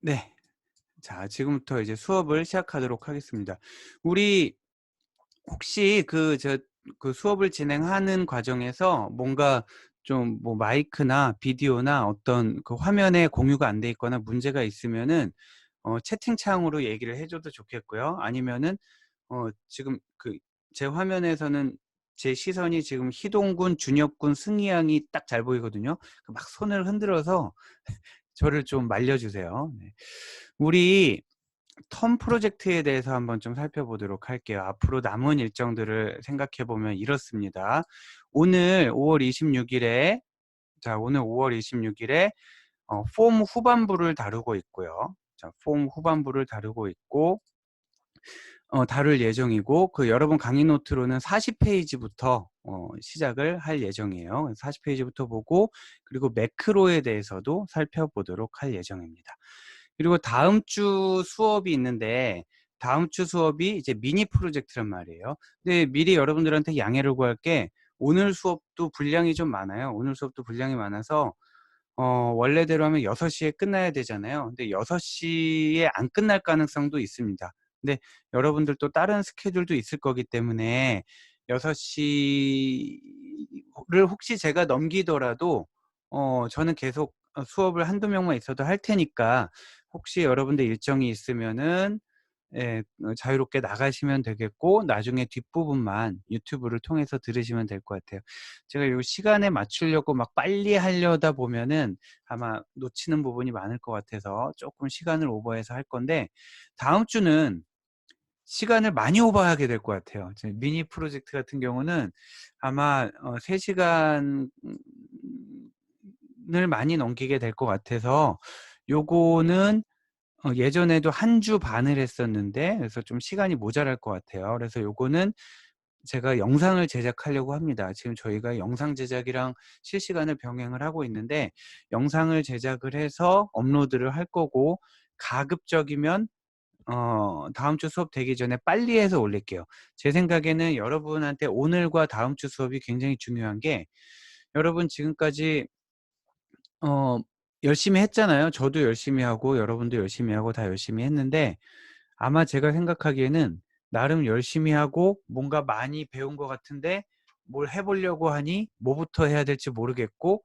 네. 자, 지금부터 이제 수업을 시작하도록 하겠습니다. 우리 혹시 그 수업을 진행하는 과정에서 뭔가 좀 뭐 마이크나 비디오나 어떤 그 화면에 공유가 안 돼 있거나 문제가 있으면은 채팅창으로 얘기를 해 줘도 좋겠고요. 아니면은 지금 그 제 화면에서는 제 시선이 지금 희동 군, 준혁 군, 승희 양이 딱 잘 보이거든요. 그 막 손을 흔들어서 저를 좀 말려 주세요. 네. 우리 텀 프로젝트에 대해서 한번 좀 살펴보도록 할게요. 앞으로 남은 일정들을 생각해 보면 이렇습니다. 오늘 5월 26 일에 오늘 5월 26 일에 폼 후반부를 다루고 있고요. 자, 폼 후반부를 다루고 있고 다룰 예정이고, 그 여러분 강의 노트로는 40 페이지부터 시작을 할 예정이에요. 40 페이지부터 보고, 그리고 매크로에 대해서도 살펴보도록 할 예정입니다. 그리고 다음 주 수업이 있는데, 다음 주 수업이 이제 미니 프로젝트란 말이에요. 근데 미리 여러분들한테 양해를 구할 게, 오늘 수업도 분량이 좀 많아요. 오늘 수업도 분량이 많아서 원래대로 하면 6시에 끝나야 되잖아요. 근데 6시에 안 끝날 가능성도 있습니다. 근데 여러분들 또 다른 스케줄도 있을 거기 때문에 6시를 혹시 제가 넘기더라도 저는 계속 수업을 한두 명만 있어도 할 테니까, 혹시 여러분들 일정이 있으면은 예, 자유롭게 나가시면 되겠고, 나중에 뒷부분만 유튜브를 통해서 들으시면 될 것 같아요. 제가 요 시간에 맞추려고 막 빨리 하려다 보면은 아마 놓치는 부분이 많을 것 같아서 조금 시간을 오버해서 할 건데, 다음 주는 시간을 많이 오버하게 될 것 같아요. 제 미니 프로젝트 같은 경우는 아마 3시간을 많이 넘기게 될 것 같아서, 요거는 예전에도 한 주 반을 했었는데, 그래서 좀 시간이 모자랄 것 같아요. 그래서 요거는 제가 영상을 제작하려고 합니다. 지금 저희가 영상 제작이랑 실시간을 병행을 하고 있는데, 영상을 제작을 해서 업로드를 할 거고, 가급적이면 다음 주 수업 되기 전에 빨리 해서 올릴게요. 제 생각에는 여러분한테 오늘과 다음 주 수업이 굉장히 중요한 게, 여러분 지금까지 어 열심히 했잖아요. 저도 열심히 하고 여러분도 열심히 하고 다 열심히 했는데, 아마 제가 생각하기에는 나름 열심히 하고 뭔가 많이 배운 것 같은데, 뭘 해 보려고 하니 뭐부터 해야 될지 모르겠고,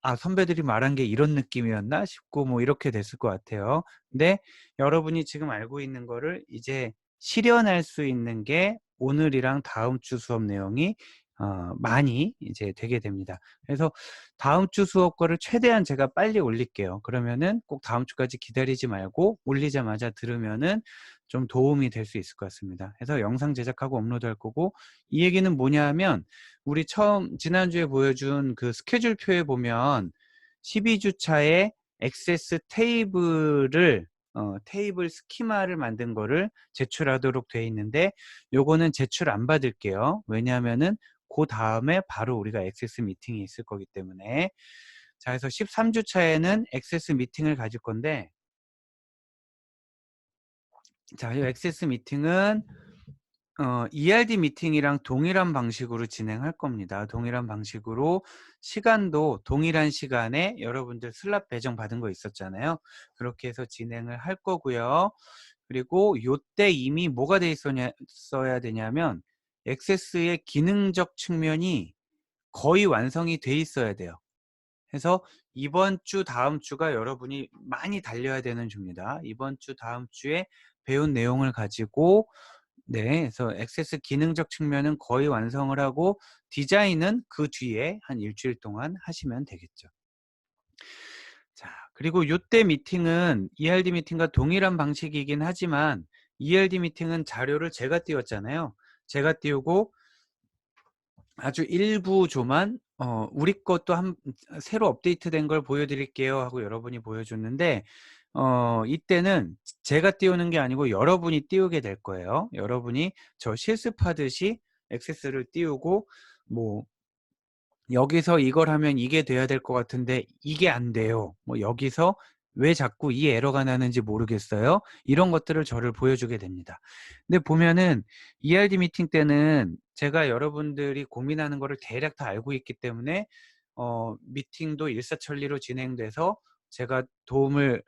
'아, 선배들이 말한 게 이런 느낌이었나?' 싶고, 뭐 이렇게 됐을 것 같아요. 근데 여러분이 지금 알고 있는 거를 이제 실현할 수 있는 게 오늘이랑 다음 주 수업 내용이 많이 이제 되게 됩니다. 그래서 다음 주 수업 거를 최대한 제가 빨리 올릴게요. 그러면은 꼭 다음 주까지 기다리지 말고 올리자마자 들으면은 좀 도움이 될 수 있을 것 같습니다. 그래서 영상 제작하고 업로드할 거고, 이 얘기는 뭐냐 하면, 우리 지난주에 보여준 그 스케줄표에 보면 12주 차에 액세스 테이블을 테이블 스키마를 만든 거를 제출하도록 돼 있는데, 요거는 제출 안 받을게요. 왜냐하면은 그 다음에 바로 우리가 액세스 미팅이 있을 거기 때문에. 자, 그래서 13주 차에는 액세스 미팅을 가질 건데, 자, 이 액세스 미팅은 ERD 미팅이랑 동일한 방식으로 진행할 겁니다. 동일한 방식으로, 시간도 동일한 시간에 여러분들 슬롯 배정 받은 거 있었잖아요. 그렇게 해서 진행을 할 거고요. 그리고 요때 이미 뭐가 돼 있어야 되냐면, 액세스의 기능적 측면이 거의 완성이 돼 있어야 돼요. 해서 이번 주, 다음 주가 여러분이 많이 달려야 되는 주입니다. 이번 주, 다음 주에 배운 내용을 가지고, 네, 그래서 액세스 기능적 측면은 거의 완성을 하고, 디자인은 그 뒤에 한 일주일 동안 하시면 되겠죠. 자, 그리고 요때 미팅은 ERD 미팅과 동일한 방식이긴 하지만, ERD 미팅은 자료를 제가 띄웠잖아요. 제가 띄우고 아주 일부 조만 우리 것도 새로 업데이트된 걸 보여드릴게요 하고 여러분이 보여줬는데, 이때는 제가 띄우는 게 아니고 여러분이 띄우게 될 거예요. 여러분이 저 실습하듯이 액세스를 띄우고, 뭐 여기서 이걸 하면 이게 돼야 될 것 같은데 이게 안 돼요. 뭐 여기서 왜 자꾸 이 에러가 나는지 모르겠어요. 이런 것들을 저를 보여주게 됩니다. 근데 보면은 ERD 미팅 때는 제가 여러분들이 고민하는 거를 대략 다 알고 있기 때문에 미팅도 일사천리로 진행돼서 제가 도움을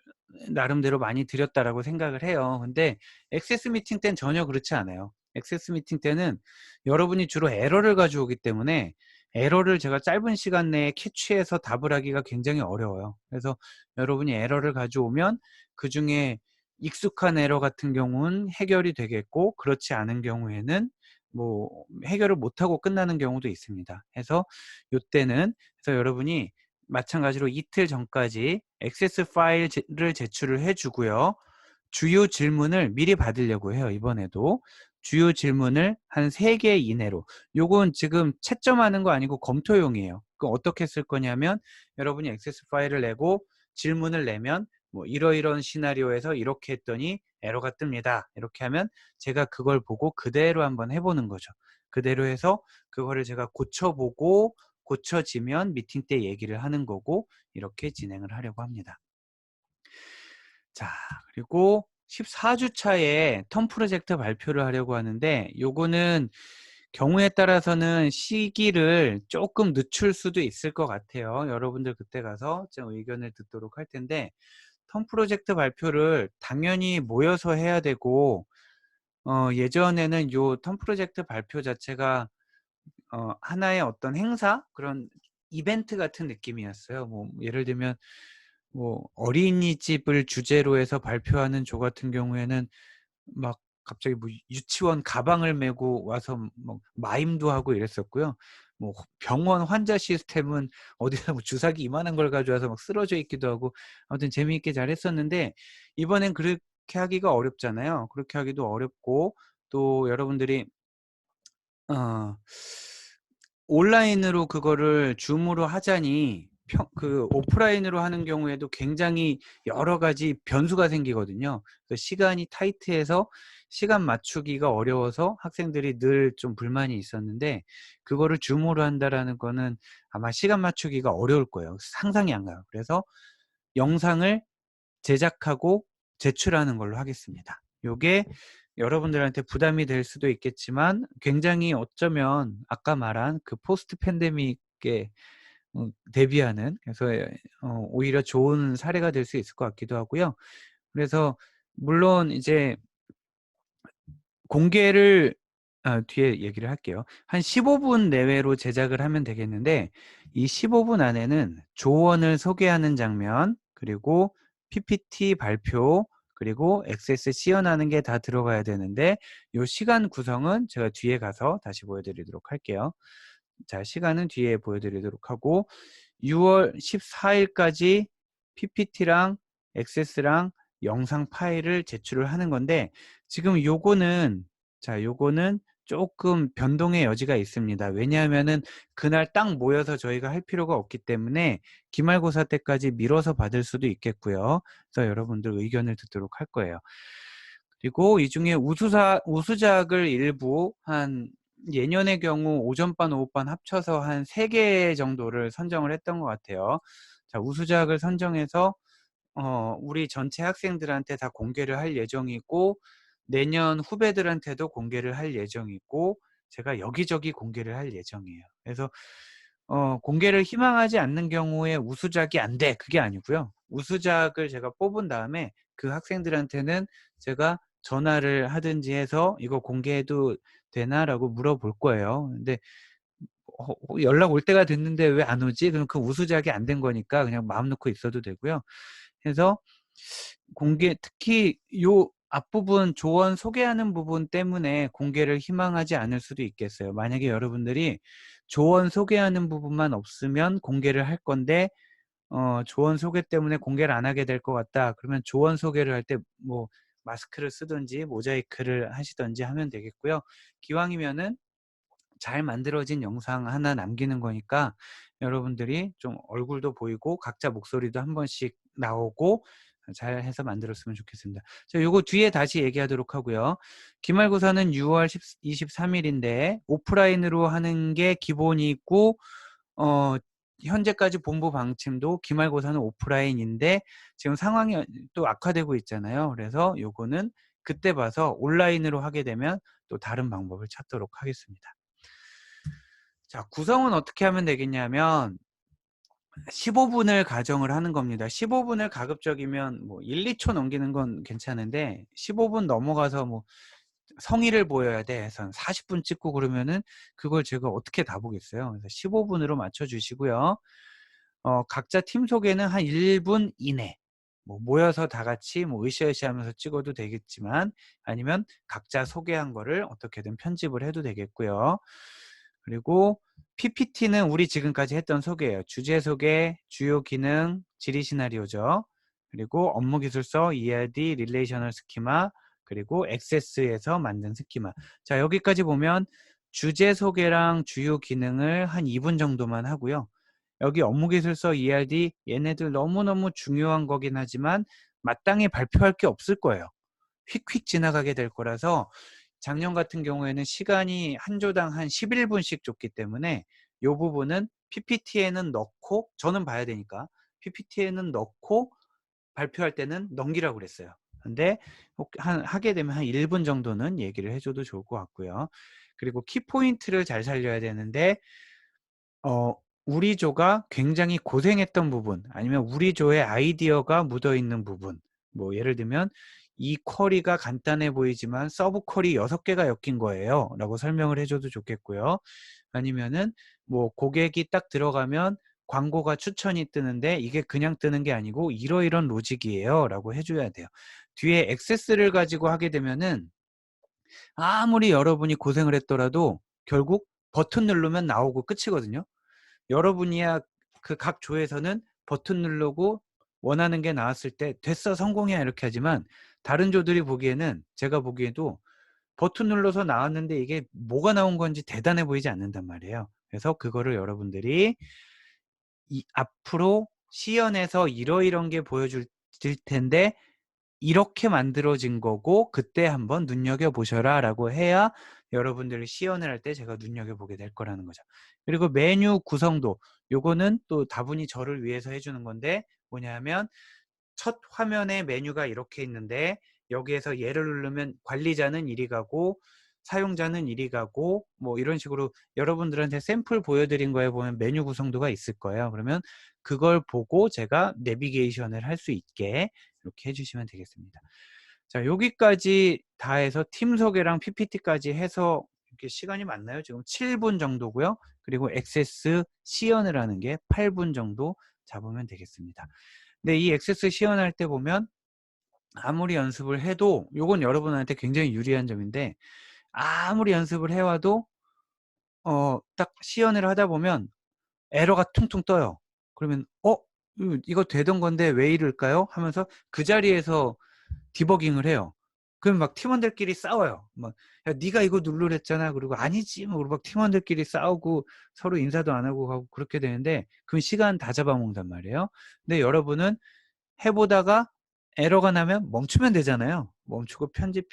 나름대로 많이 드렸다라고 생각을 해요. 근데 액세스 미팅 때는 전혀 그렇지 않아요. 액세스 미팅 때는 여러분이 주로 에러를 가져오기 때문에 에러를 제가 짧은 시간 내에 캐치해서 답을 하기가 굉장히 어려워요. 그래서 여러분이 에러를 가져오면 그중에 익숙한 에러 같은 경우는 해결이 되겠고, 그렇지 않은 경우에는 뭐 해결을 못하고 끝나는 경우도 있습니다. 해서 요때는 그래서 여러분이 마찬가지로 이틀 전까지 액세스 파일을 제출을 해 주고요. 주요 질문을 미리 받으려고 해요. 이번에도 주요 질문을 한 3개 이내로. 요건 지금 채점하는 거 아니고 검토용이에요. 그럼 어떻게 쓸 거냐면, 여러분이 액세스 파일을 내고 질문을 내면 뭐 이러이러한 시나리오에서 이렇게 했더니 에러가 뜹니다. 이렇게 하면 제가 그걸 보고 그대로 한번 해보는 거죠. 그대로 해서 그거를 제가 고쳐보고, 고쳐지면 미팅 때 얘기를 하는 거고, 이렇게 진행을 하려고 합니다. 자, 그리고 14주 차에 턴 프로젝트 발표를 하려고 하는데, 요거는 경우에 따라서는 시기를 조금 늦출 수도 있을 것 같아요. 여러분들 그때 가서 좀 의견을 듣도록 할 텐데, 턴 프로젝트 발표를 당연히 모여서 해야 되고, 예전에는 요 턴 프로젝트 발표 자체가 하나의 어떤 행사? 그런 이벤트 같은 느낌이었어요. 뭐 예를 들면 뭐 어린이집을 주제로 해서 발표하는 조 같은 경우에는 막 갑자기 뭐 유치원 가방을 메고 와서 뭐 마임도 하고 이랬었고요. 뭐 병원 환자 시스템은 어디서 뭐 주사기 이만한 걸 가져와서 막 쓰러져 있기도 하고, 아무튼 재미있게 잘 했었는데, 이번엔 그렇게 하기가 어렵잖아요. 그렇게 하기도 어렵고, 또 여러분들이 어 온라인으로 그거를 줌으로 하자니 그 오프라인으로 하는 경우에도 굉장히 여러 가지 변수가 생기거든요. 그래서 시간이 타이트해서 시간 맞추기가 어려워서 학생들이 늘 좀 불만이 있었는데, 그거를 줌으로 한다라는 거는 아마 시간 맞추기가 어려울 거예요. 상상이 안 가요. 그래서 영상을 제작하고 제출하는 걸로 하겠습니다. 요게 여러분들한테 부담이 될 수도 있겠지만, 굉장히 어쩌면 아까 말한 그 포스트 팬데믹에 대비하는, 그래서 오히려 좋은 사례가 될 수 있을 것 같기도 하고요. 그래서 물론 이제 공개를 뒤에 얘기를 할게요. 한 15분 내외로 제작을 하면 되겠는데, 이 15분 안에는 조언을 소개하는 장면, 그리고 PPT 발표, 그리고 액세스 시연하는 게 다 들어가야 되는데, 요 시간 구성은 제가 뒤에 가서 다시 보여드리도록 할게요. 자, 시간은 뒤에 보여드리도록 하고, 6월 14일까지 PPT랑 액세스랑 영상 파일을 제출을 하는 건데, 지금 요거는 조금 변동의 여지가 있습니다. 왜냐하면은 그날 딱 모여서 저희가 할 필요가 없기 때문에 기말고사 때까지 미뤄서 받을 수도 있겠고요. 그래서 여러분들 의견을 듣도록 할 거예요. 그리고 이 중에 우수작을 일부 한 예년의 경우 오전반, 오후반 합쳐서 한 3개 정도를 선정을 했던 것 같아요. 자, 우수작을 선정해서 우리 전체 학생들한테 다 공개를 할 예정이고, 내년 후배들한테도 공개를 할 예정이고, 제가 여기저기 공개를 할 예정이에요. 그래서 공개를 희망하지 않는 경우에 우수작이 안 돼, 그게 아니고요. 우수작을 제가 뽑은 다음에 그 학생들한테는 제가 전화를 하든지 해서 이거 공개해도 되나라고 물어볼 거예요. 근데 연락 올 때가 됐는데 왜 안 오지? 그럼 그 우수작이 안 된 거니까 그냥 마음 놓고 있어도 되고요. 그래서 특히 요 앞부분 조언 소개하는 부분 때문에 공개를 희망하지 않을 수도 있겠어요. 만약에 여러분들이 조언 소개하는 부분만 없으면 공개를 할 건데, 조언 소개 때문에 공개를 안 하게 될 것 같다. 그러면 조언 소개를 할 때 뭐 마스크를 쓰든지 모자이크를 하시든지 하면 되겠고요. 기왕이면은 잘 만들어진 영상 하나 남기는 거니까 여러분들이 좀 얼굴도 보이고 각자 목소리도 한 번씩 나오고 잘 해서 만들었으면 좋겠습니다. 자, 요거 뒤에 다시 얘기하도록 하고요. 기말고사는 6월 23일인데 오프라인으로 하는 게 기본이고, 현재까지 본부 방침도 기말고사는 오프라인인데 지금 상황이 또 악화되고 있잖아요. 그래서 요거는 그때 봐서 온라인으로 하게 되면 또 다른 방법을 찾도록 하겠습니다. 자, 구성은 어떻게 하면 되겠냐면, 15분을 가정을 하는 겁니다. 15분을 가급적이면 뭐 1-2초 넘기는 건 괜찮은데 15분 넘어가서 뭐 성의를 보여야 돼 해서 40분 찍고 그러면은 그걸 제가 어떻게 다 보겠어요. 그래서 15분으로 맞춰 주시고요. 각자 팀 소개는 한 1분 이내, 뭐 모여서 다 같이 뭐 으쌰으쌰하면서 찍어도 되겠지만, 아니면 각자 소개한 거를 어떻게든 편집을 해도 되겠고요. 그리고 PPT는 우리 지금까지 했던 소개예요. 주제 소개, 주요 기능, 질의 시나리오죠. 그리고 업무 기술서, ERD, 릴레이셔널 스키마, 그리고 액세스에서 만든 스키마. 자, 여기까지 보면 주제 소개랑 주요 기능을 한 2분 정도만 하고요. 여기 업무기술서 ERD, 얘네들 너무너무 중요한 거긴 하지만 마땅히 발표할 게 없을 거예요. 휙휙 지나가게 될 거라서 작년 같은 경우에는 시간이 한 조당 한 11분씩 줬기 때문에 이 부분은 PPT에는 넣고, 저는 봐야 되니까 PPT에는 넣고 발표할 때는 넘기라고 그랬어요. 근데 하게 되면 한 1분 정도는 얘기를 해줘도 좋을 것 같고요. 그리고 키포인트를 잘 살려야 되는데, 우리 조가 굉장히 고생했던 부분, 아니면 우리 조의 아이디어가 묻어있는 부분, 뭐 예를 들면 이 쿼리가 간단해 보이지만 서브 쿼리 6개가 엮인 거예요 라고 설명을 해줘도 좋겠고요. 아니면은 뭐 고객이 딱 들어가면 광고가 추천이 뜨는데 이게 그냥 뜨는 게 아니고 이러이런 로직이에요 라고 해줘야 돼요. 뒤에 액세스를 가지고 하게 되면은 아무리 여러분이 고생을 했더라도 결국 버튼 누르면 나오고 끝이거든요. 여러분이야 그 각 조에서는 버튼 누르고 원하는 게 나왔을 때 됐어 성공이야 이렇게 하지만, 다른 조들이 보기에는, 제가 보기에도 버튼 눌러서 나왔는데 이게 뭐가 나온 건지 대단해 보이지 않는단 말이에요. 그래서 그거를 여러분들이 앞으로 시연에서 이러이런 게 보여줄 텐데 이렇게 만들어진 거고 그때 한번 눈여겨보셔라 라고 해야 여러분들이 시연을 할 때 제가 눈여겨보게 될 거라는 거죠. 그리고 메뉴 구성도, 요거는 또 다분히 저를 위해서 해주는 건데, 뭐냐면 첫 화면에 메뉴가 이렇게 있는데 여기에서 얘를 누르면 관리자는 이리 가고 사용자는 이리 가고 뭐 이런 식으로 여러분들한테 샘플 보여드린 거에 보면 메뉴 구성도가 있을 거예요. 그러면 그걸 보고 제가 내비게이션을 할 수 있게 이렇게 해주시면 되겠습니다. 자, 여기까지 다 해서 팀 소개랑 PPT까지 해서 이렇게 시간이 맞나요? 지금 7분 정도고요. 그리고 액세스 시연을 하는 게 8분 정도 잡으면 되겠습니다. 근데 이 액세스 시연할 때 보면 아무리 연습을 해도, 요건 여러분한테 굉장히 유리한 점인데, 아무리 연습을 해와도 딱 시연을 하다 보면 에러가 퉁퉁 떠요. 그러면 이거 되던 건데 왜 이럴까요? 하면서 그 자리에서 디버깅을 해요. 그럼 막 팀원들끼리 싸워요. 막, 야, 네가 이거 누르랬잖아. 그리고 아니지. 뭐, 막 팀원들끼리 싸우고 서로 인사도 안 하고 가고 그렇게 되는데, 그럼 시간 다 잡아먹는단 말이에요. 근데 여러분은 해보다가 에러가 나면 멈추면 되잖아요. 멈추고 편집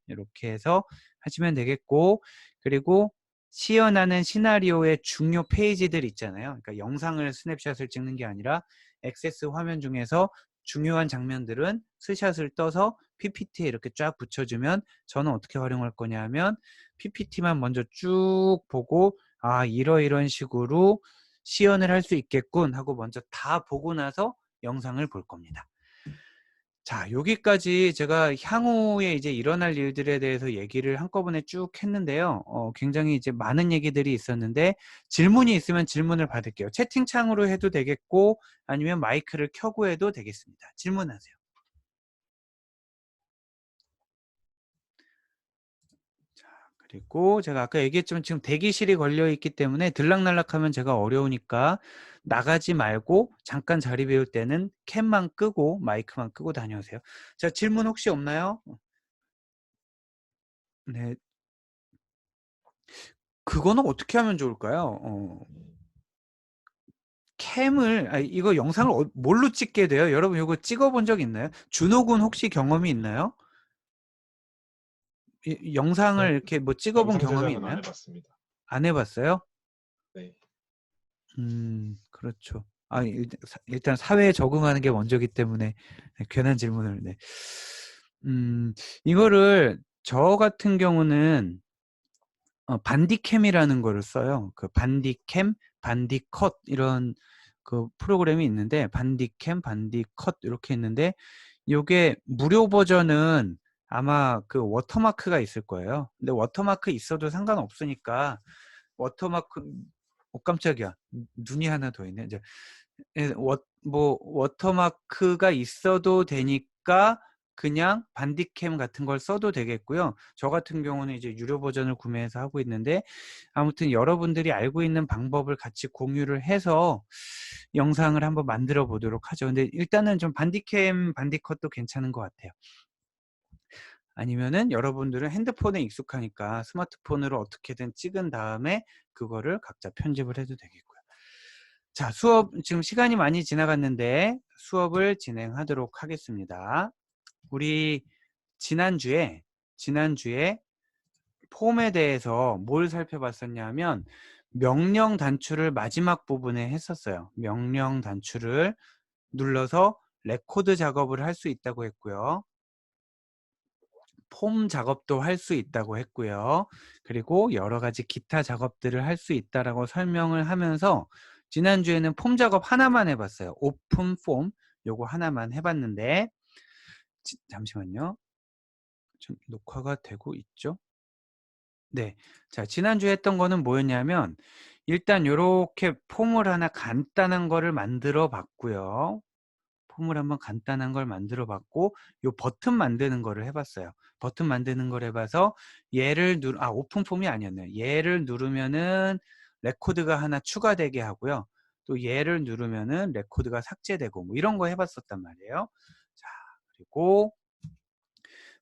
이렇게 해서 하시면 되겠고, 그리고 시연하는 시나리오의 중요 페이지들 있잖아요. 그러니까 영상을 스냅샷을 찍는 게 아니라 액세스 화면 중에서 중요한 장면들은 스샷을 떠서 PPT에 이렇게 쫙 붙여주면, 저는 어떻게 활용할 거냐 하면 PPT만 먼저 쭉 보고 이러이런 식으로 시연을 할 수 있겠군 하고 먼저 다 보고 나서 영상을 볼 겁니다. 자, 여기까지 제가 향후에 이제 일어날 일들에 대해서 얘기를 한꺼번에 쭉 했는데요. 굉장히 이제 많은 얘기들이 있었는데, 질문이 있으면 질문을 받을게요. 채팅창으로 해도 되겠고, 아니면 마이크를 켜고 해도 되겠습니다. 질문하세요. 자, 그리고 제가 아까 얘기했지만 지금 대기실이 걸려 있기 때문에 들락날락하면 제가 어려우니까 나가지 말고 잠깐 자리 비울 때는 캠만 끄고 마이크만 끄고 다녀오세요. 자, 질문 혹시 없나요? 네, 그거는 어떻게 하면 좋을까요? 캠을, 이거 영상을 뭘로 찍게 돼요? 여러분 이거 찍어본 적 있나요? 준호군 혹시 경험이 있나요? 영상을 이렇게 뭐 찍어본 영상 경험이 제작은 안 있나요? 해봤습니다. 안 해봤어요? 네. 그렇죠. 일단 사회에 적응하는 게 먼저기 때문에 괜한 질문을. 네. 이거를 저 같은 경우는 반디캠이라는 거를 써요. 그 반디캠, 반디컷 이런 그 프로그램이 있는데 반디캠, 반디컷 이렇게 있는데 요게 무료 버전은 아마 그 워터마크가 있을 거예요. 근데 워터마크 있어도 상관없으니까 워터마크 깜짝이야. 눈이 하나 더 있네. 이제 예 워터마크가 있어도 되니까 그냥 반디캠 같은 걸 써도 되겠고요. 저 같은 경우는 이제 유료 버전을 구매해서 하고 있는데 아무튼 여러분들이 알고 있는 방법을 같이 공유를 해서 영상을 한번 만들어 보도록 하죠. 근데 일단은 좀 반디캠, 반디컷도 괜찮은 것 같아요. 아니면은 여러분들은 핸드폰에 익숙하니까 스마트폰으로 어떻게든 찍은 다음에 그거를 각자 편집을 해도 되겠고요. 자, 수업 지금 시간이 많이 지나갔는데 수업을 진행하도록 하겠습니다. 우리 지난주에 폼에 대해서 뭘 살펴봤었냐면 명령 단추를 마지막 부분에 했었어요. 명령 단추를 눌러서 레코드 작업을 할 수 있다고 했고요. 폼 작업도 할 수 있다고 했고요. 그리고 여러 가지 기타 작업들을 할 수 있다라고 설명을 하면서 지난주에는 폼 작업 하나만 해봤어요. 오픈 폼 요거 하나만 해봤는데 잠시만요. 좀 녹화가 되고 있죠? 네. 자, 지난주에 했던 거는 뭐였냐면 일단 요렇게 폼을 하나 간단한 거를 만들어 봤고요. 폼을 한번 간단한 걸 만들어 봤고 요 버튼 만드는 거를 해 봤어요. 버튼 만드는 걸 해 봐서 얘를 오픈 폼이 아니었네요. 얘를 누르면은 레코드가 하나 추가되게 하고요. 또 얘를 누르면은 레코드가 삭제되고 뭐 이런 거 해 봤었단 말이에요. 자, 그리고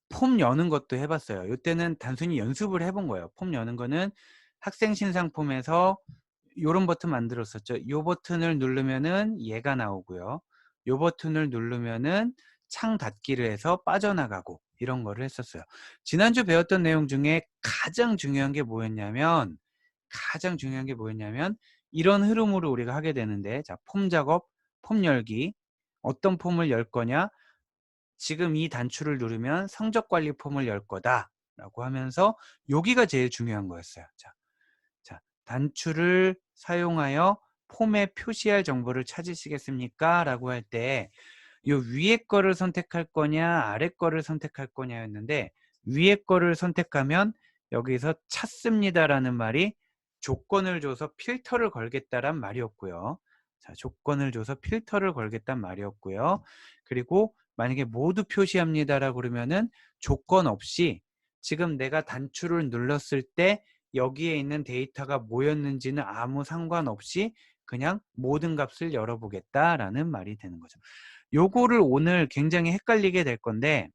폼 여는 것도 해 봤어요. 요때는 단순히 연습을 해본 거예요. 폼 여는 거는 학생 신상 폼에서 요런 버튼 만들었었죠. 요 버튼을 누르면은 얘가 나오고요. 요 버튼을 누르면은 창 닫기를 해서 빠져나가고 이런 거를 했었어요. 지난주 배웠던 내용 중에 가장 중요한 게 뭐였냐면 이런 흐름으로 우리가 하게 되는데 자, 폼 작업, 폼 열기. 어떤 폼을 열 거냐? 지금 이 단추를 누르면 성적 관리 폼을 열 거다라고 하면서 여기가 제일 중요한 거였어요. 자, 단추를 사용하여 폼에 표시할 정보를 찾으시겠습니까? 라고 할 때 요 위에 거를 선택할 거냐 아래 거를 선택할 거냐였는데 위에 거를 선택하면 여기서 찾습니다라는 말이 조건을 줘서 필터를 걸겠다란 말이었고요. 자, 조건을 줘서 필터를 걸겠다는 말이었고요. 그리고 만약에 모두 표시합니다라고 그러면은 조건 없이 지금 내가 단추를 눌렀을 때 여기에 있는 데이터가 뭐였는지는 아무 상관없이 그냥 모든 값을 열어보겠다라는 말이 되는 거죠. 요거를 오늘 굉장히 헷갈리게 될 건데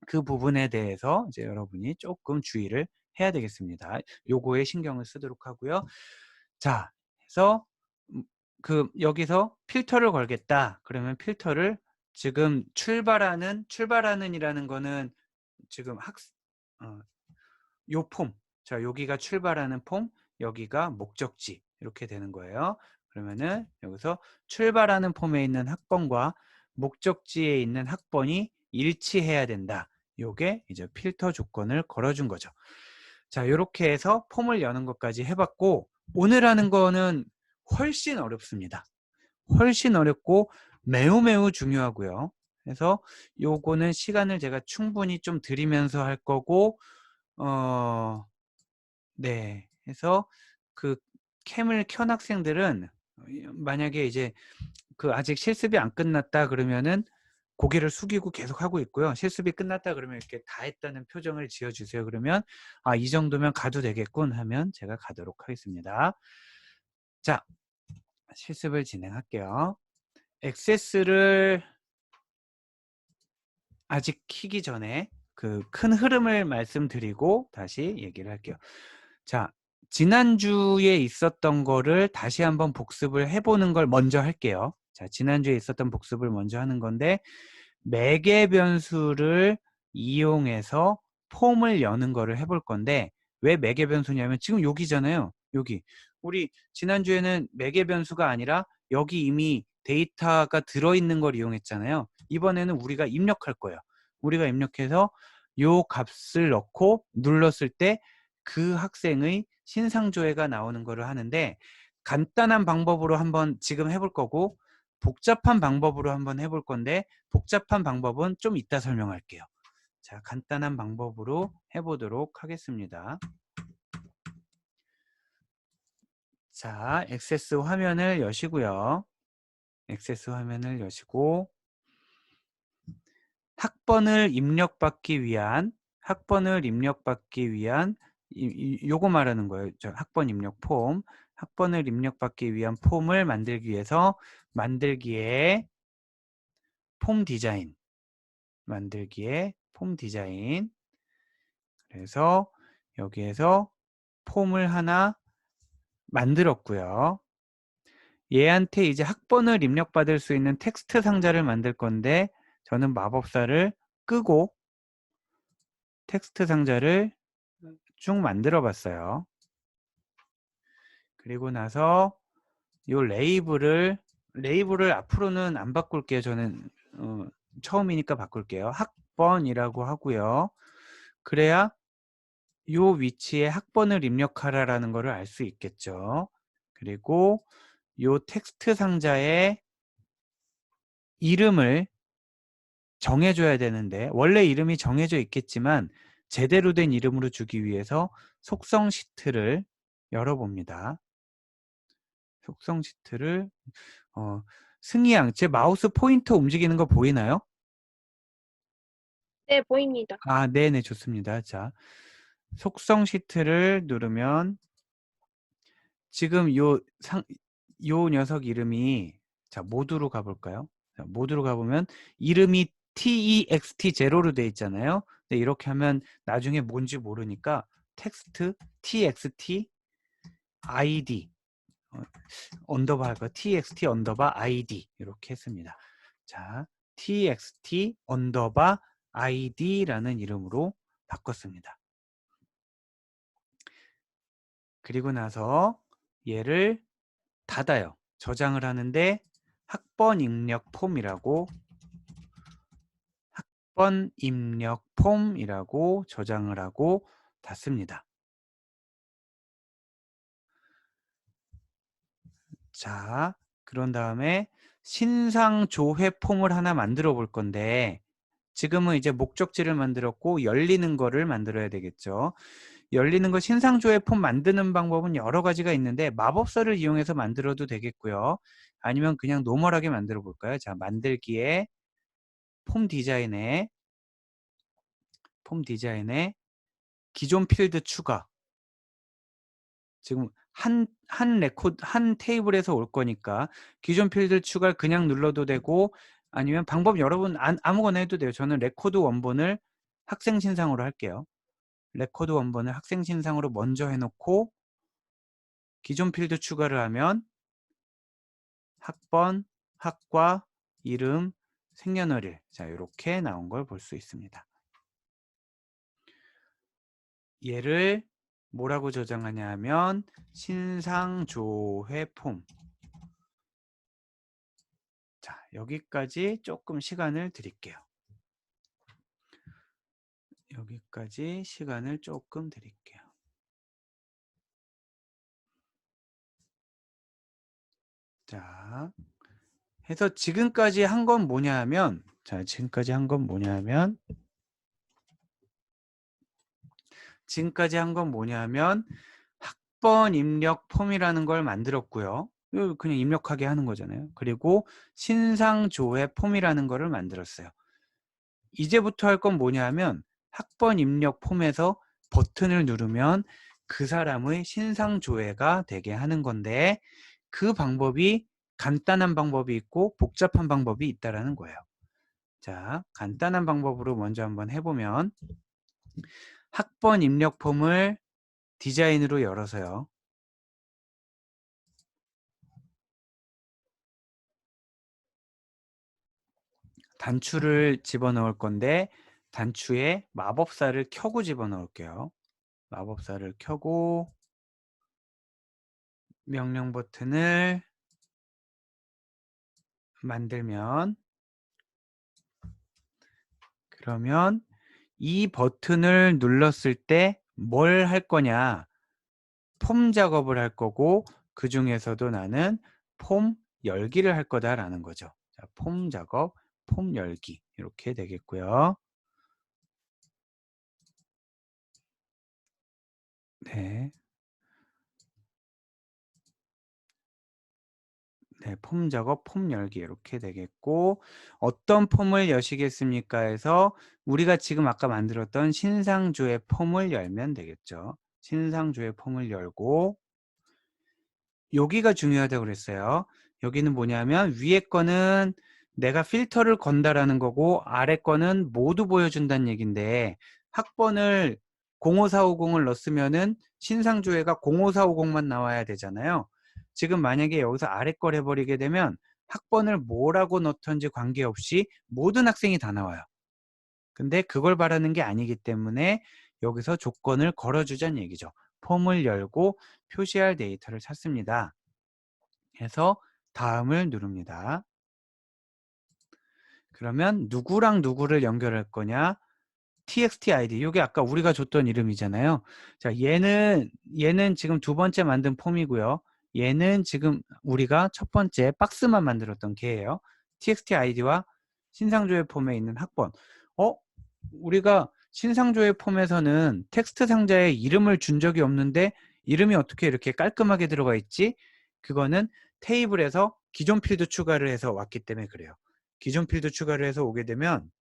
그 부분에 대해서 이제 여러분이 조금 주의를 해야 되겠습니다. 요거에 신경을 쓰도록 하고요. 자, 그래서 여기서 필터를 걸겠다. 그러면 필터를 지금 출발하는 이라는 거는 지금 요 폼. 자, 여기가 출발하는 폼, 여기가 목적지. 이렇게 되는 거예요. 그러면은 여기서 출발하는 폼에 있는 학번과 목적지에 있는 학번이 일치해야 된다. 요게 이제 필터 조건을 걸어준 거죠. 자, 요렇게 해서 폼을 여는 것까지 해봤고, 오늘 하는 거는 훨씬 어렵습니다. 훨씬 어렵고 매우 중요하고요. 그래서 요거는 시간을 제가 충분히 좀 드리면서 할 거고, 네. 해서 그 캠을 켠 학생들은 만약에 이제 그 아직 실습이 안 끝났다 그러면은 고개를 숙이고 계속 하고 있고요. 실습이 끝났다 그러면 이렇게 다 했다는 표정을 지어 주세요. 그러면 이 정도면 가도 되겠군 하면 제가 가도록 하겠습니다. 자, 실습을 진행할게요. 액세스를 아직 키기 전에 그 큰 흐름을 말씀드리고 다시 얘기를 할게요. 자, 지난주에 있었던 거를 다시 한번 복습을 해보는 걸 먼저 할게요. 자, 지난주에 있었던 복습을 먼저 하는 건데 매개 변수를 이용해서 폼을 여는 거를 해볼 건데 왜 매개 변수냐면 지금 여기잖아요. 여기 우리 지난주에는 매개 변수가 아니라 여기 이미 데이터가 들어있는 걸 이용했잖아요. 이번에는 우리가 입력할 거예요. 우리가 입력해서 요 값을 넣고 눌렀을 때 그 학생의 신상조회가 나오는 거를 하는데 간단한 방법으로 한번 지금 해볼 거고 복잡한 방법으로 한번 해볼 건데 복잡한 방법은 좀 이따 설명할게요. 자, 간단한 방법으로 해보도록 하겠습니다. 자, 액세스 화면을 여시고요. 액세스 화면을 여시고 학번을 입력받기 위한 요거 말하는 거예요. 저 학번 입력 폼. 학번을 입력받기 위한 폼을 만들기 위해서 만들기에 폼 디자인. 그래서 여기에서 폼을 하나 만들었고요. 얘한테 이제 학번을 입력받을 수 있는 텍스트 상자를 만들 건데 저는 마법사를 끄고 텍스트 상자를 쭉 만들어 봤어요. 그리고 나서 요 레이블을 앞으로는 안 바꿀게요. 저는 처음이니까 바꿀게요. 학번이라고 하고요. 그래야 요 위치에 학번을 입력하라라는 거를 알 수 있겠죠. 그리고 요 텍스트 상자에 이름을 정해줘야 되는데 원래 이름이 정해져 있겠지만 제대로 된 이름으로 주기 위해서 속성 시트를 열어봅니다. 속성 시트를 승희양, 제 마우스 포인터 움직이는 거 보이나요? 네, 보입니다. 아, 네네, 좋습니다. 자, 속성 시트를 누르면 지금 요 녀석 이름이, 자, 모드로 가볼까요? 자, 모드로 가보면 이름이 text0로 돼 있잖아요. 네, 이렇게 하면 나중에 뭔지 모르니까 텍스트 txt id 언더바 할까요? txt 언더바 id 이렇게 했습니다. 자, txt 언더바 id라는 이름으로 바꿨습니다. 그리고 나서 얘를 닫아요. 저장을 하는데 학번 입력 폼이라고 저장을 하고 닫습니다. 자, 그런 다음에 신상 조회 폼을 하나 만들어 볼 건데 지금은 이제 목적지를 만들었고 열리는 거를 만들어야 되겠죠. 열리는 거 신상 조회 폼 만드는 방법은 여러 가지가 있는데 마법사를 이용해서 만들어도 되겠고요. 아니면 그냥 노멀하게 만들어 볼까요? 자, 만들기에 폼 디자인에 기존 필드 추가. 지금 한 테이블에서 올 거니까 기존 필드 추가를 그냥 눌러도 되고 아니면 방법 여러분 아무거나 해도 돼요. 저는 레코드 원본을 학생 신상으로 할게요. 레코드 원본을 학생 신상으로 먼저 해놓고 기존 필드 추가를 하면 학번, 학과, 이름, 생년월일, 자, 이렇게 나온 걸 볼 수 있습니다. 얘를 뭐라고 저장하냐 하면 신상조회 폼. 자, 여기까지 조금 시간을 드릴게요. 자, 해서 지금까지 한 건 뭐냐 하면 학번 입력 폼이라는 걸 만들었고요. 그냥 입력하게 하는 거잖아요. 그리고 신상 조회 폼이라는 거를 만들었어요. 이제부터 할 건 뭐냐 하면 학번 입력 폼에서 버튼을 누르면 그 사람의 신상 조회가 되게 하는 건데 그 방법이 간단한 방법이 있고 복잡한 방법이 있다라는 거예요. 자, 간단한 방법으로 먼저 한번 해보면 학번 입력 폼을 디자인으로 열어서요. 단추를 집어넣을 건데 단추에 마법사를 켜고 집어넣을게요. 마법사를 켜고 명령 버튼을 만들면 그러면 이 버튼을 눌렀을 때 뭘 할 거냐? 폼 작업을 할 거고 그중에서도 나는 폼 열기를 할 거다라는 거죠. 자, 폼 작업, 폼 열기 이렇게 되겠고요. 네. 네, 폼 작업, 폼 열기 이렇게 되겠고 어떤 폼을 여시겠습니까 해서 우리가 지금 아까 만들었던 신상조의 폼을 열면 되겠죠. 신상조의 폼을 열고 여기가 중요하다고 그랬어요. 여기는 뭐냐면 위에 거는 내가 필터를 건다라는 거고 아래 거는 모두 보여준다는 얘기인데 학번을 05450을 넣었으면은 신상조회가 05450만 나와야 되잖아요. 지금 만약에 여기서 아래 걸 해버리게 되면 학번을 뭐라고 넣던지 관계없이 모든 학생이 다 나와요. 근데 그걸 바라는 게 아니기 때문에 여기서 조건을 걸어주자는 얘기죠. 폼을 열고 표시할 데이터를 찾습니다. 해서 다음을 누릅니다. 그러면 누구랑 누구를 연결할 거냐? txt id. 이게 아까 우리가 줬던 이름이잖아요. 자, 얘는 지금 두 번째 만든 폼이고요. 얘는 지금 우리가 첫 번째 박스만 만들었던 걔예요. txt id와 신상조회 폼에 있는 학번. 우리가 신상조회 폼에서는 텍스트 상자에 이름을 준 적이 없는데 이름이 어떻게 이렇게 깔끔하게 들어가 있지? 그거는 테이블에서 기존 필드 추가를 해서 왔기 때문에 그래요. 기존 필드 추가를 해서 오게 되면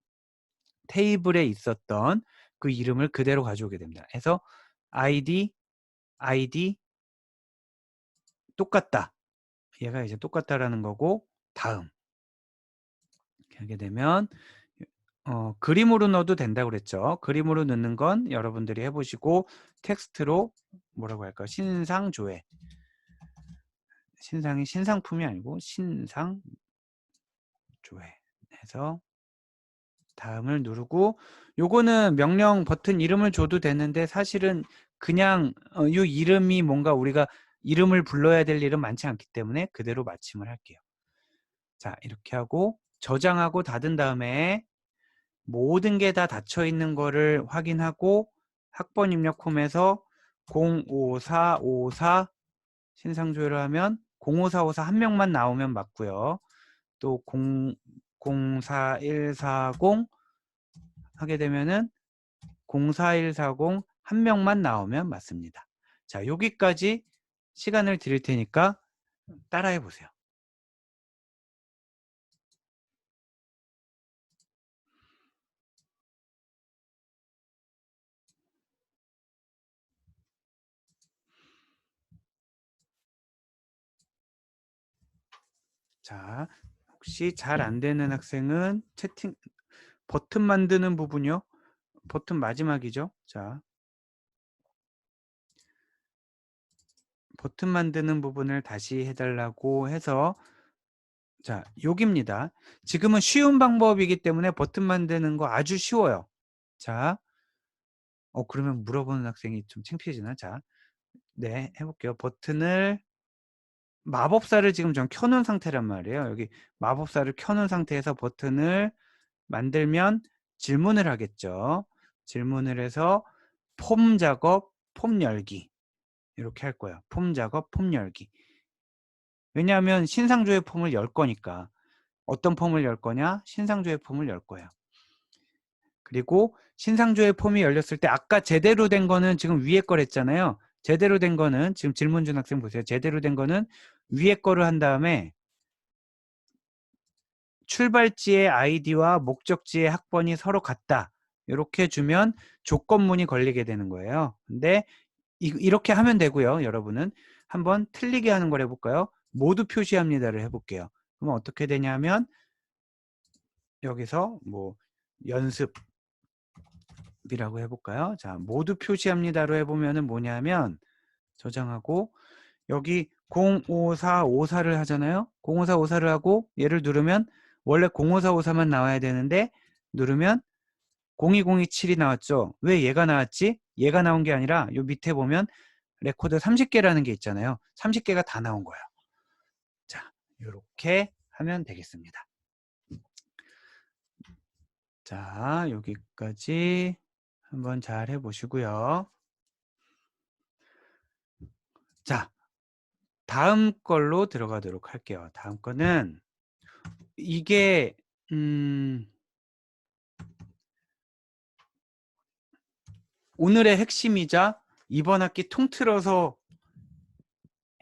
테이블에 있었던 그 이름을 그대로 가져오게 됩니다. 해서 ID 똑같다. 얘가 이제 똑같다라는 거고 다음 이렇게 하게 되면 그림으로 넣어도 된다고 그랬죠. 그림으로 넣는 건 여러분들이 해보시고 텍스트로 뭐라고 할까요? 신상조회. 신상이 신상품이 아니고 신상조회 해서 다음을 누르고 요거는 명령 버튼 이름을 줘도 되는데 사실은 그냥 이 이름이 뭔가 우리가 이름을 불러야 될 일은 많지 않기 때문에 그대로 마침을 할게요. 자, 이렇게 하고 저장하고 닫은 다음에 모든 게 다 닫혀 있는 거를 확인하고 학번 입력 홈에서 05454 신상조회를 하면 05454 한 명만 나오면 맞고요. 또 04140 하게 되면은 04140 한 명만 나오면 맞습니다. 자, 여기까지 시간을 드릴 테니까 따라해 보세요. 자, 혹시 잘 안 되는 학생은 채팅 버튼 만드는 부분이요. 버튼 마지막이죠. 자, 버튼 만드는 부분을 다시 해달라고 해서 자, 여기입니다. 지금은 쉬운 방법이기 때문에 버튼 만드는 거 아주 쉬워요. 자, 그러면 물어보는 학생이 좀 창피해지나? 자, 네, 해볼게요. 버튼을 마법사를 지금 전 켜놓은 상태란 말이에요. 여기 마법사를 켜놓은 상태에서 버튼을 만들면 질문을 하겠죠. 질문을 해서 폼 작업, 폼 열기 이렇게 할 거예요. 폼 작업, 폼 열기. 왜냐하면 신상조회 폼을 열 거니까. 어떤 폼을 열 거냐? 신상조회 폼을 열 거예요. 그리고 신상조회 폼이 열렸을 때 아까 제대로 된 거는 지금 위에 거랬잖아요. 제대로 된 거는 지금 질문 준 학생 보세요. 제대로 된 거는 위에 거를 한 다음에 출발지의 아이디와 목적지의 학번이 서로 같다. 이렇게 주면 조건문이 걸리게 되는 거예요. 근데 이렇게 하면 되고요. 여러분은 한번 틀리게 하는 걸 해볼까요? 모두 표시합니다를 해볼게요. 그러면 어떻게 되냐면 여기서 뭐 연습이라고 해볼까요? 자, 모두 표시합니다로 해보면은 뭐냐면 저장하고 여기 05454를 하잖아요. 05454를 하고 얘를 누르면 원래 05454만 나와야 되는데 누르면 02027이 나왔죠. 왜 얘가 나왔지? 얘가 나온 게 아니라 요 밑에 보면 레코드 30개라는 게 있잖아요. 30개가 다 나온 거예요. 자, 이렇게 하면 되겠습니다. 자, 여기까지 한번 잘 해보시고요. 자, 다음 걸로 들어가도록 할게요. 다음 거는 이게 오늘의 핵심이자 이번 학기 통틀어서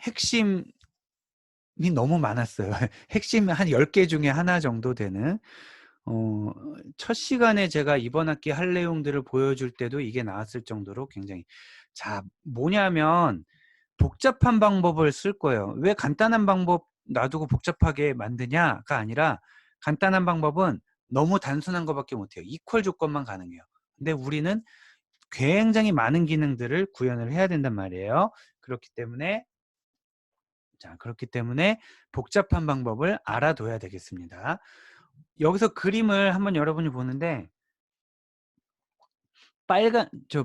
핵심이 너무 많았어요. 핵심 한 10개 중에 하나 정도 되는 첫 시간에 제가 이번 학기 할 내용들을 보여줄 때도 이게 나왔을 정도로 굉장히 자 뭐냐면 복잡한 방법을 쓸 거예요. 왜 간단한 방법 놔두고 복잡하게 만드냐가 아니라 간단한 방법은 너무 단순한 것밖에 못해요. 이퀄 조건만 가능해요. 근데 우리는 굉장히 많은 기능들을 구현을 해야 된단 말이에요. 그렇기 때문에 복잡한 방법을 알아둬야 되겠습니다. 여기서 그림을 한번 여러분이 보는데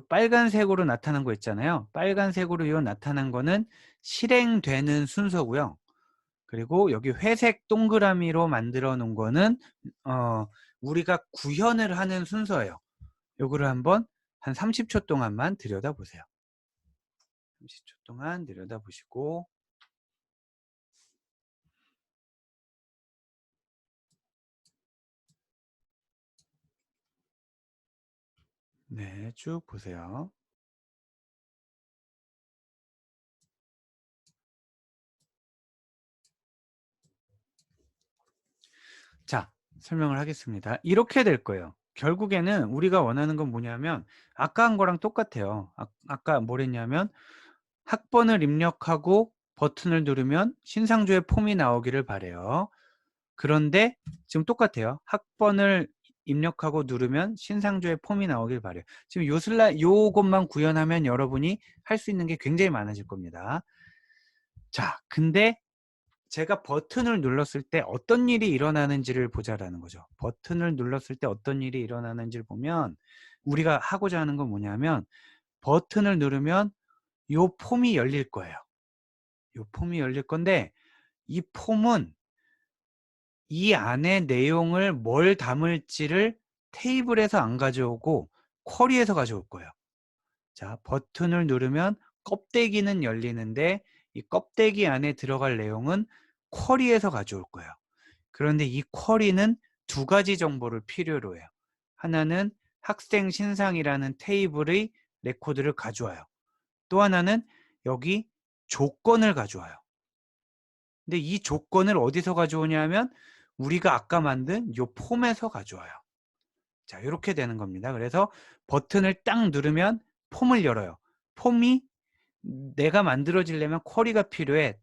빨간색으로 나타난 거 있잖아요. 빨간색으로 나타난 거는 실행되는 순서고요. 그리고 여기 회색 동그라미로 만들어 놓은 거는 우리가 구현을 하는 순서예요. 요거를 한번 한 30초 동안만 들여다보세요. 30초 동안 들여다보시고 네, 쭉 보세요. 자, 설명을 하겠습니다. 이렇게 될 거예요. 결국에는 우리가 원하는 건 뭐냐면 아까 한 거랑 똑같아요. 아까 뭐랬냐면 학번을 입력하고 버튼을 누르면 신상조의 폼이 나오기를 바래요. 그런데 지금 똑같아요. 학번을 입력하고 누르면 신상조의 폼이 나오길 바래요. 지금 요것만 구현하면 여러분이 할 수 있는 게 굉장히 많아질 겁니다. 자, 근데 제가 버튼을 눌렀을 때 어떤 일이 일어나는지를 보자라는 거죠. 버튼을 눌렀을 때 어떤 일이 일어나는지를 보면 우리가 하고자 하는 건 뭐냐면 버튼을 누르면 요 폼이 열릴 거예요. 요 폼이 열릴 건데 이 폼은 이 안에 내용을 뭘 담을지를 테이블에서 안 가져오고 쿼리에서 가져올 거예요. 자, 버튼을 누르면 껍데기는 열리는데 이 껍데기 안에 들어갈 내용은 쿼리에서 가져올 거예요. 그런데 이 쿼리는 두 가지 정보를 필요로 해요. 하나는 학생 신상이라는 테이블의 레코드를 가져와요. 또 하나는 여기 조건을 가져와요. 근데 이 조건을 어디서 가져오냐면 우리가 아까 만든 요 폼에서 가져와요. 자, 이렇게 되는 겁니다. 그래서 버튼을 딱 누르면 폼을 열어요. 폼이 내가 만들어지려면 쿼리가 필요해.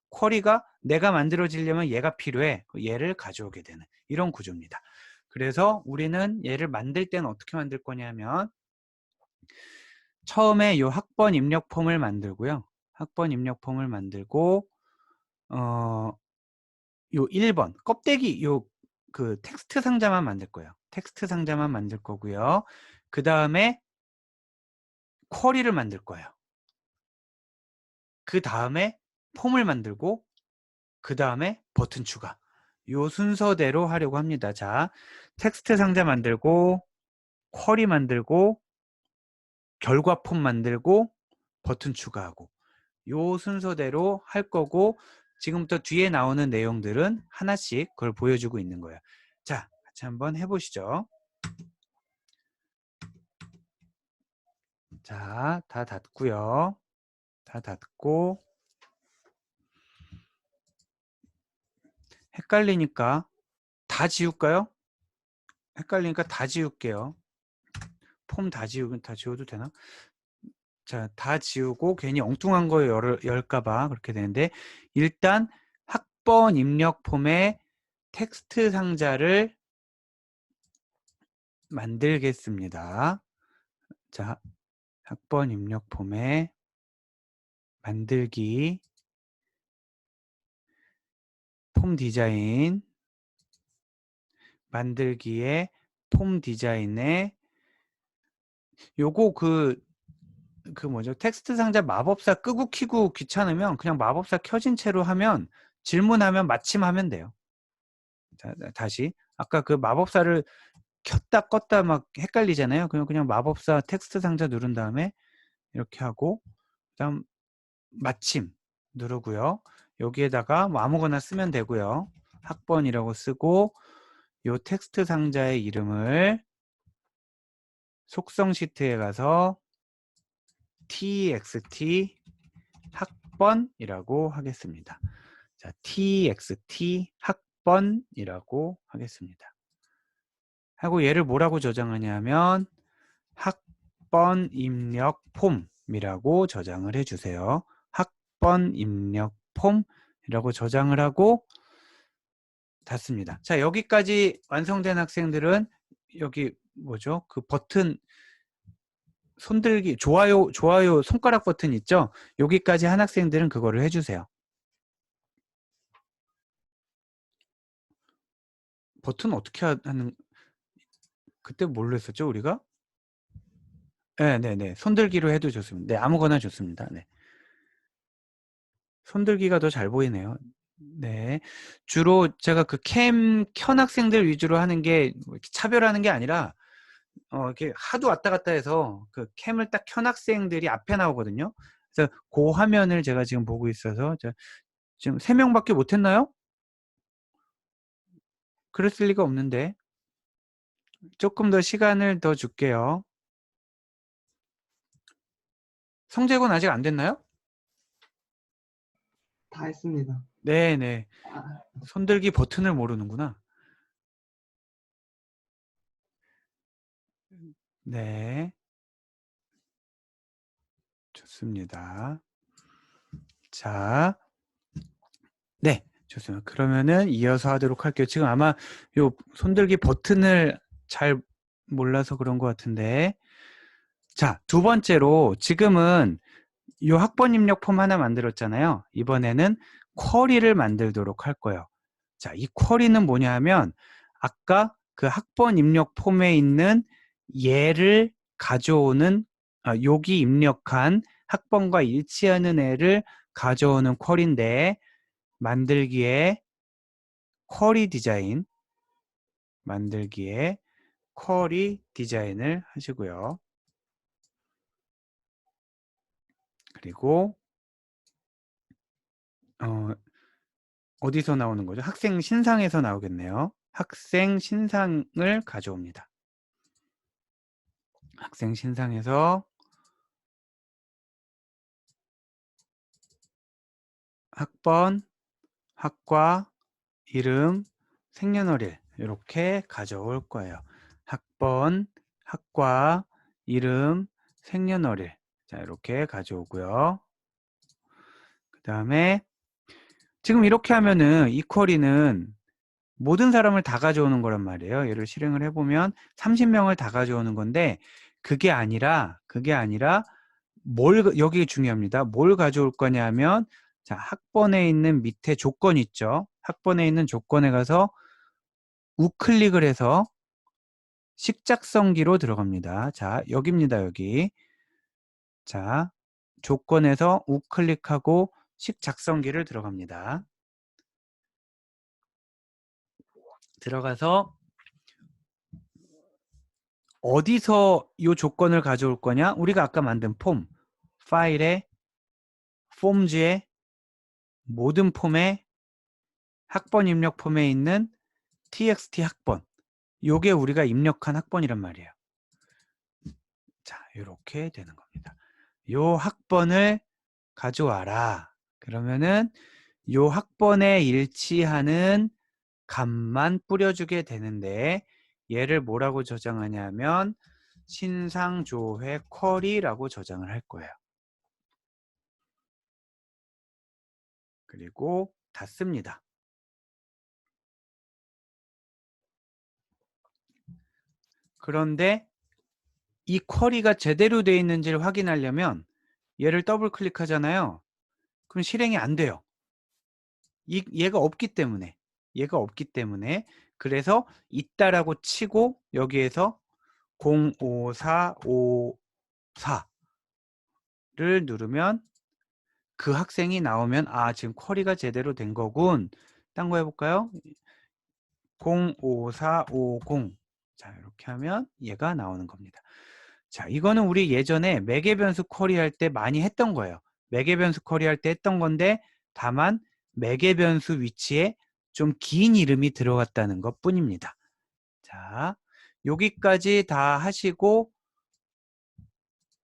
쿼리가 내가 만들어지려면 얘가 필요해. 얘를 가져오게 되는 이런 구조입니다. 그래서 우리는 얘를 만들 때는 어떻게 만들 거냐면 처음에 요 학번 입력 폼을 만들고요. 학번 입력 폼을 만들고 요 1번 껍데기 그 텍스트 상자만 만들 거예요. 텍스트 상자만 만들 거고요. 그 다음에 쿼리를 만들 거예요. 그 다음에 폼을 만들고 그 다음에 버튼 추가. 요 순서대로 하려고 합니다. 자, 텍스트 상자 만들고 쿼리 만들고 결과 폼 만들고 버튼 추가하고 요 순서대로 할 거고 지금부터 뒤에 나오는 내용들은 하나씩 그걸 보여주고 있는 거예요. 자, 같이 한번 해보시죠. 자, 다 닫고요. 다 닫고 헷갈리니까 다 지울까요? 헷갈리니까 다 지울게요. 폼 다 지워도 되나? 자, 다 지우고 괜히 엉뚱한 거 열까봐 그렇게 되는데 일단 학번 입력 폼에 텍스트 상자를 만들겠습니다. 자, 학번 입력 폼에 만들기 폼 디자인 만들기에 폼 디자인에 요거 그 뭐죠? 텍스트 상자 마법사 끄고 키고 귀찮으면 그냥 마법사 켜진 채로 하면 질문하면 마침 하면 돼요. 자, 다시 아까 그 마법사를 켰다 껐다 막 헷갈리잖아요. 그냥 마법사 텍스트 상자 누른 다음에 이렇게 하고 그다음 마침 누르고요. 여기에다가 뭐 아무거나 쓰면 되고요. 학번이라고 쓰고 요 텍스트 상자의 이름을 속성 시트에 가서 txt 학번이라고 하겠습니다. 자, txt 학번이라고 하겠습니다. 하고 얘를 뭐라고 저장하냐면 학번 입력 폼이라고 저장을 해주세요. 학번 입력 폼이라고 저장을 하고 닫습니다. 자, 여기까지 완성된 학생들은 여기 뭐죠? 그 버튼 손들기 좋아요 손가락 버튼 있죠? 여기까지 한 학생들은 그거를 해주세요. 버튼 어떻게 하는 그때 뭘로 했었죠 우리가? 네네네 손들기로 해도 좋습니다. 네 아무거나 좋습니다. 네 손들기가 더 잘 보이네요. 네 주로 제가 그 캠 켠 학생들 위주로 하는 게 차별하는 게 아니라 이렇게 하도 왔다 갔다 해서 그 캠을 딱 켠 학생들이 앞에 나오거든요. 그래서 그 화면을 제가 지금 보고 있어서 지금 3명밖에 못 했나요? 그랬을 리가 없는데 조금 더 시간을 더 줄게요. 성재군 아직 안 됐나요? 다 했습니다. 네네. 아, 손들기 버튼을 모르는구나. 네. 좋습니다. 자, 네. 좋습니다. 그러면은 이어서 하도록 할게요. 지금 아마 요 손들기 버튼을 잘 몰라서 그런 것 같은데. 자, 두 번째로 지금은 요 학번 입력 폼 하나 만들었잖아요. 이번에는 쿼리를 만들도록 할 거예요. 자, 이 쿼리는 뭐냐 하면 아까 그 학번 입력 폼에 있는 얘를 가져오는 여기 입력한 학번과 일치하는 애를 가져오는 쿼리인데 만들기에 쿼리 디자인 만들기에 쿼리 디자인을 하시고요. 그리고 어디서 나오는 거죠? 학생 신상에서 나오겠네요. 학생 신상을 가져옵니다. 학생 신상에서 학번, 학과, 이름, 생년월일 이렇게 가져올 거예요. 학번, 학과, 이름, 생년월일 자 이렇게 가져오고요. 그 다음에 지금 이렇게 하면은 이 쿼리는 모든 사람을 다 가져오는 거란 말이에요. 얘를 실행을 해보면 30명을 다 가져오는 건데 그게 아니라 여기 중요합니다. 뭘 가져올 거냐 하면 자 학번에 있는 밑에 조건 있죠. 학번에 있는 조건에 가서 우클릭을 해서 식작성기로 들어갑니다. 자 여기입니다. 여기 자 조건에서 우클릭하고 식작성기를 들어갑니다. 들어가서 어디서 이 조건을 가져올 거냐? 우리가 아까 만든 폼 파일에 폼즈에 모든 폼에 학번 입력 폼에 있는 txt 학번 요게 우리가 입력한 학번이란 말이에요. 자 이렇게 되는 겁니다. 요 학번을 가져와라. 그러면은 요 학번에 일치하는 값만 뿌려주게 되는데 얘를 뭐라고 저장하냐면 신상조회 쿼리라고 저장을 할 거예요. 그리고 닫습니다. 그런데 이 쿼리가 제대로 되어 있는지를 확인하려면 얘를 더블 클릭하잖아요. 그럼 실행이 안 돼요. 얘가 없기 때문에 그래서 있다라고 치고 여기에서 05454를 누르면 그 학생이 나오면 아 지금 쿼리가 제대로 된 거군. 딴 거 해볼까요? 05450 자 이렇게 하면 얘가 나오는 겁니다. 자 이거는 우리 예전에 매개 변수 쿼리 할 때 많이 했던 거예요. 매개변수 쿼리 할 때 했던 건데 다만 매개변수 위치에 좀 긴 이름이 들어갔다는 것 뿐입니다. 자, 여기까지 다 하시고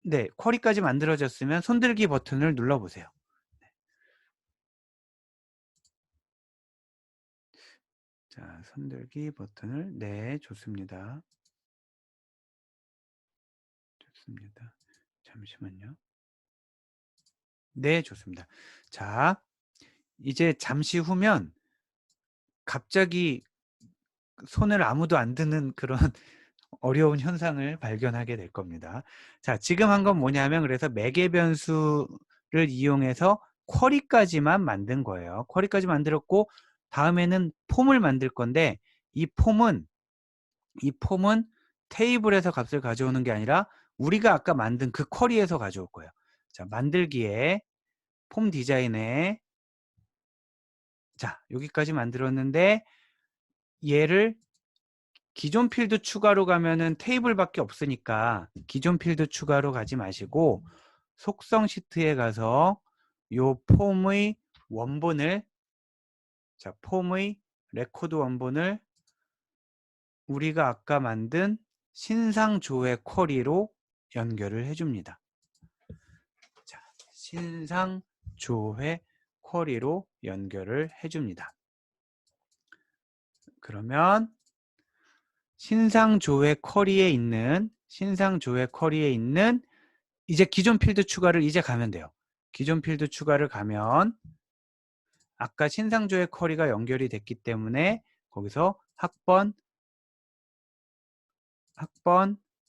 네, 쿼리까지 만들어졌으면 손들기 버튼을 눌러보세요. 자, 손들기 버튼을 네, 좋습니다. 좋습니다. 잠시만요. 네, 좋습니다. 자, 이제 잠시 후면 갑자기 손을 아무도 안 드는 그런 어려운 현상을 발견하게 될 겁니다. 자, 지금 한 건 뭐냐면 그래서 매개변수를 이용해서 쿼리까지만 만든 거예요. 쿼리까지 만들었고 다음에는 폼을 만들 건데 이 폼은 테이블에서 값을 가져오는 게 아니라 우리가 아까 만든 그 쿼리에서 가져올 거예요. 자, 만들기에 폼 디자인에 자, 여기까지 만들었는데 얘를 기존 필드 추가로 가면은 테이블밖에 없으니까 기존 필드 추가로 가지 마시고 속성 시트에 가서 요 폼의 원본을 자, 폼의 레코드 원본을 우리가 아까 만든 신상조회 쿼리로 연결을 해줍니다. 자, 신상조회 쿼리로 연결을 해줍니다. 그러면 신상조회 쿼리에 있는 이제 기존 필드 추가를 이제 가면 돼요. 기존 필드 추가를 가면 아까 신상조회 쿼리가 연결이 됐기 때문에 거기서 학번,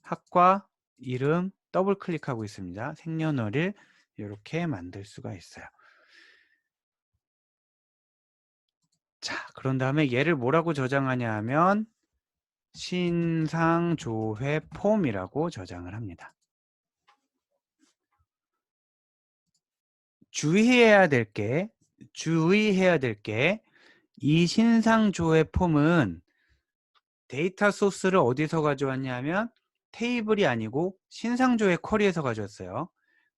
학과, 이름 더블 클릭하고 있습니다. 생년월일 이렇게 만들 수가 있어요. 자, 그런 다음에 얘를 뭐라고 저장하냐 하면 신상조회 폼이라고 저장을 합니다. 주의해야 될 게 이 신상조회 폼은 데이터 소스를 어디서 가져왔냐 하면 테이블이 아니고 신상조회 쿼리에서 가져왔어요.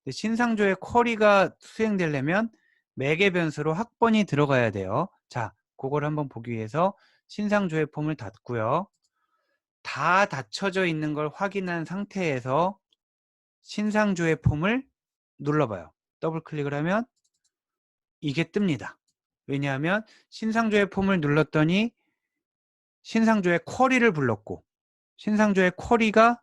신상조회 쿼리가 수행되려면 매개 변수로 학번이 들어가야 돼요. 자, 그걸 한번 보기 위해서 신상조회 폼을 닫고요. 다 닫혀져 있는 걸 확인한 상태에서 신상조회 폼을 눌러봐요. 더블 클릭을 하면 이게 뜹니다. 왜냐하면 신상조회 폼을 눌렀더니 신상조회 쿼리를 불렀고 신상조회 쿼리가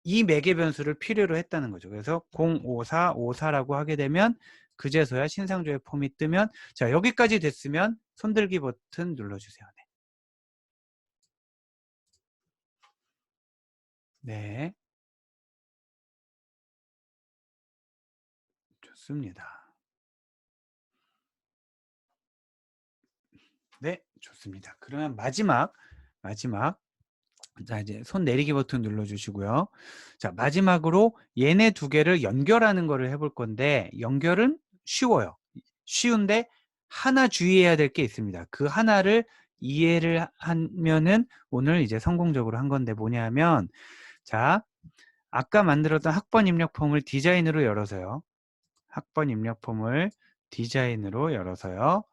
이 매개 변수를 필요로 했다는 거죠. 그래서 05454라고 하게 되면 그제서야 신상조회 폼이 뜨면 자, 여기까지 됐으면 손들기 버튼 눌러주세요. 네. 좋습니다. 네, 좋습니다. 그러면 마지막 자, 이제 손 내리기 버튼 눌러주시고요. 자, 마지막으로 얘네 두 개를 연결하는 거를 해볼 건데 연결은 쉬워요. 쉬운데 하나 주의해야 될 게 있습니다. 그 하나를 이해를 하면은 오늘 이제 성공적으로 한 건데 뭐냐면 자, 아까 만들었던 학번 입력 폼을 디자인으로 열어서요. 학번 입력 폼을 디자인으로 열어서요.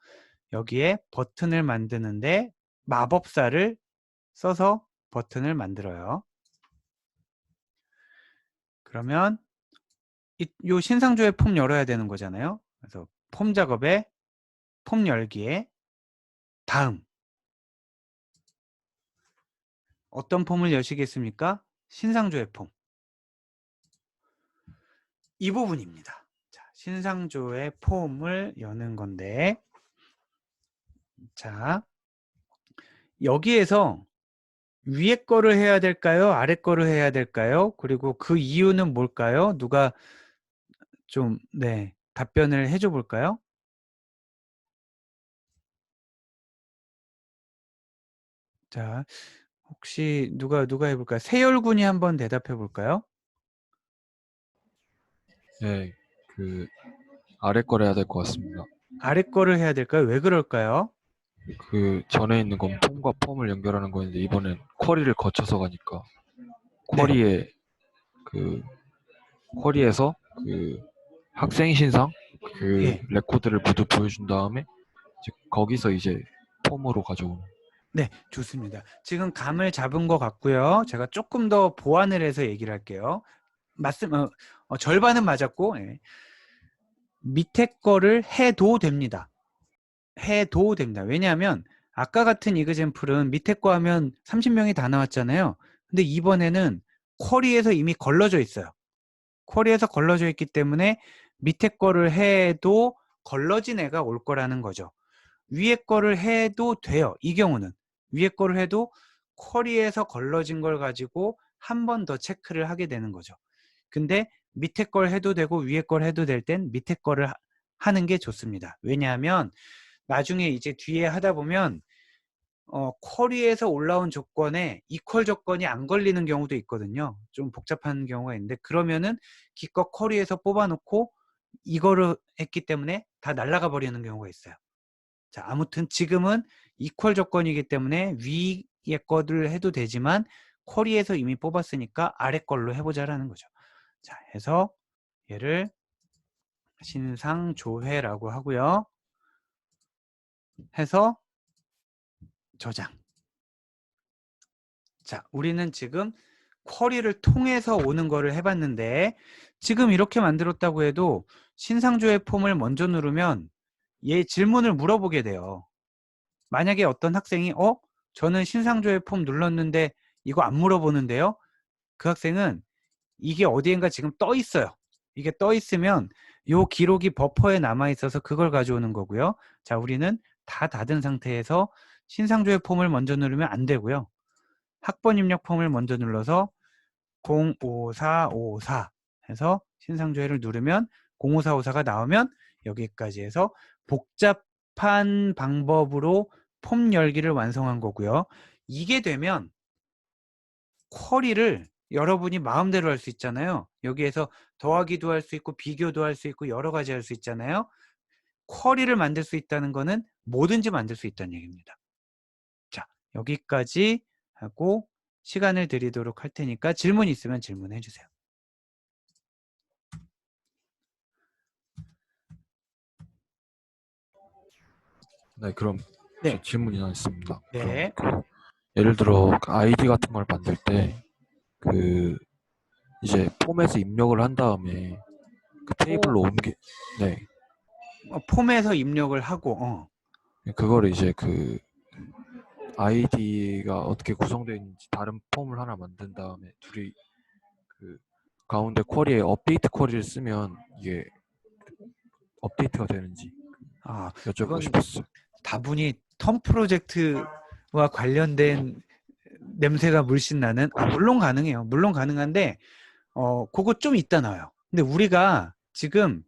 여기에 버튼을 만드는데 마법사를 써서 버튼을 만들어요. 그러면 요 신상조회 폼 열어야 되는 거잖아요. 그래서 폼 작업에 폼 열기에 다음 어떤 폼을 여시겠습니까? 신상조회 폼. 이 부분입니다. 자, 신상조회 폼을 여는 건데 자, 여기에서 위에 거를 해야 될까요? 아래 거를 해야 될까요? 그리고 그 이유는 뭘까요? 누가 좀 네, 답변을 해줘 볼까요? 자, 혹시 누가 해볼까요? 세열군이 한번 대답해 볼까요? 네, 그 아래 거를 해야 될 것 같습니다. 아래 거를 해야 될까요? 왜 그럴까요? 그 전에 있는 건 폼과 폼을 연결하는 거였는데 이번엔 쿼리를 거쳐서 가니까 네. 쿼리에 그 쿼리에서 그 학생 신상 그 예. 레코드를 모두 보여준 다음에 이제 거기서 이제 폼으로 가져오는. 네, 좋습니다. 지금 감을 잡은 것 같고요. 제가 조금 더 보완을 해서 얘기를 할게요. 절반은 맞았고, 예. 밑에 거를 해도 됩니다. 해도 됩니다. 왜냐하면 아까 같은 이그젠플은 밑에 거 하면 30명이 다 나왔잖아요. 근데 이번에는 쿼리에서 이미 걸러져 있어요. 쿼리에서 걸러져 있기 때문에 밑에 거를 해도 걸러진 애가 올 거라는 거죠. 위에 거를 해도 돼요. 이 경우는 위에 거를 해도 쿼리에서 걸러진 걸 가지고 한 번 더 체크를 하게 되는 거죠. 근데 밑에 걸 해도 되고 위에 걸 해도 될 땐 밑에 거를 하는 게 좋습니다. 왜냐하면 나중에 이제 뒤에 하다 보면 쿼리에서 올라온 조건에 이퀄 조건이 안 걸리는 경우도 있거든요. 좀 복잡한 경우가 있는데 그러면은 기껏 쿼리에서 뽑아놓고 이거를 했기 때문에 다 날아가 버리는 경우가 있어요. 자, 아무튼 지금은 이퀄 조건이기 때문에 위에 거를 해도 되지만 쿼리에서 이미 뽑았으니까 아래 걸로 해보자라는 거죠. 자, 해서 얘를 신상조회라고 하고요. 해서 저장. 자, 우리는 지금 쿼리를 통해서 오는 거를 해봤는데 지금 이렇게 만들었다고 해도 신상조회 폼을 먼저 누르면 얘 질문을 물어보게 돼요. 만약에 어떤 학생이 저는 신상조회 폼 눌렀는데 이거 안 물어보는데요. 그 학생은 이게 어디엔가 지금 떠 있어요. 이게 떠 있으면 요 기록이 버퍼에 남아 있어서 그걸 가져오는 거고요. 자, 우리는 다 닫은 상태에서 신상조회 폼을 먼저 누르면 안 되고요. 학번 입력 폼을 먼저 눌러서 05454 해서 신상조회를 누르면 05454가 나오면 여기까지 해서 복잡한 방법으로 폼 열기를 완성한 거고요. 이게 되면 쿼리를 여러분이 마음대로 할 수 있잖아요. 여기에서 더하기도 할 수 있고 비교도 할 수 있고 여러 가지 할 수 있잖아요. 쿼리를 만들 수 있다는 거는 뭐든지 만들 수 있다는 얘기입니다. 자, 여기까지 하고 시간을 드리도록 할 테니까 질문 있으면 질문해 주세요. 네, 그럼 저 네. 질문이 하나 있습니다. 네. 그럼 예를 들어 그 아이디 같은 걸 만들 때 그 이제 폼에서 입력을 한 다음에 그 테이블로 네, 폼에서 입력을 하고 그거를 이제 그 아이디가 어떻게 구성되어 있는지 다른 폼을 하나 만든 다음에 둘이 그 가운데 쿼리에 업데이트 쿼리를 쓰면 이게 업데이트가 되는지 여쭤보고 그건 싶었어요. 다분히 텀 프로젝트와 관련된 냄새가 물씬 나는 물론 가능해요. 물론 가능한데 그거 좀 이따 나와요. 근데 우리가 지금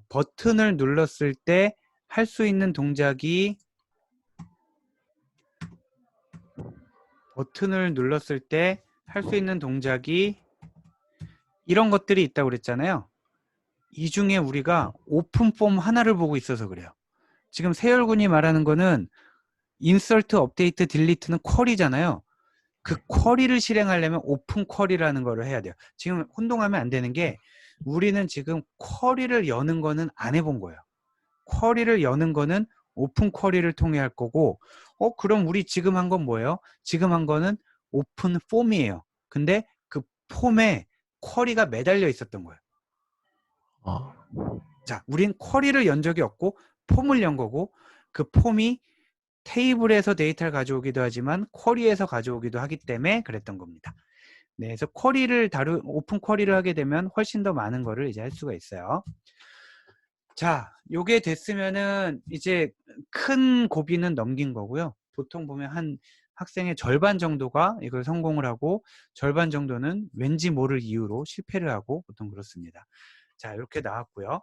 버튼을 눌렀을 때 할 수 있는 동작이 이런 것들이 있다고 그랬잖아요. 이 중에 우리가 오픈 폼 하나를 보고 있어서 그래요. 지금 세열군이 말하는 거는 인서트, 업데이트, 딜리트는 쿼리잖아요. 그 쿼리를 실행하려면 오픈 쿼리라는 거를 해야 돼요. 지금 혼동하면 안 되는 게 우리는 지금 쿼리를 여는 거는 안 해본 거예요. 쿼리를 여는 거는 오픈 쿼리를 통해 할 거고 그럼 우리 지금 한 건 뭐예요? 지금 한 거는 오픈 폼이에요. 근데 그 폼에 쿼리가 매달려 있었던 거예요. 자, 우린 쿼리를 연 적이 없고 폼을 연 거고 그 폼이 테이블에서 데이터를 가져오기도 하지만 쿼리에서 가져오기도 하기 때문에 그랬던 겁니다. 네, 그래서 오픈 쿼리를 하게 되면 훨씬 더 많은 거를 이제 할 수가 있어요. 자, 요게 됐으면은 이제 큰 고비는 넘긴 거고요. 보통 보면 한 학생의 절반 정도가 이걸 성공을 하고 절반 정도는 왠지 모를 이유로 실패를 하고 보통 그렇습니다. 자, 이렇게 나왔고요.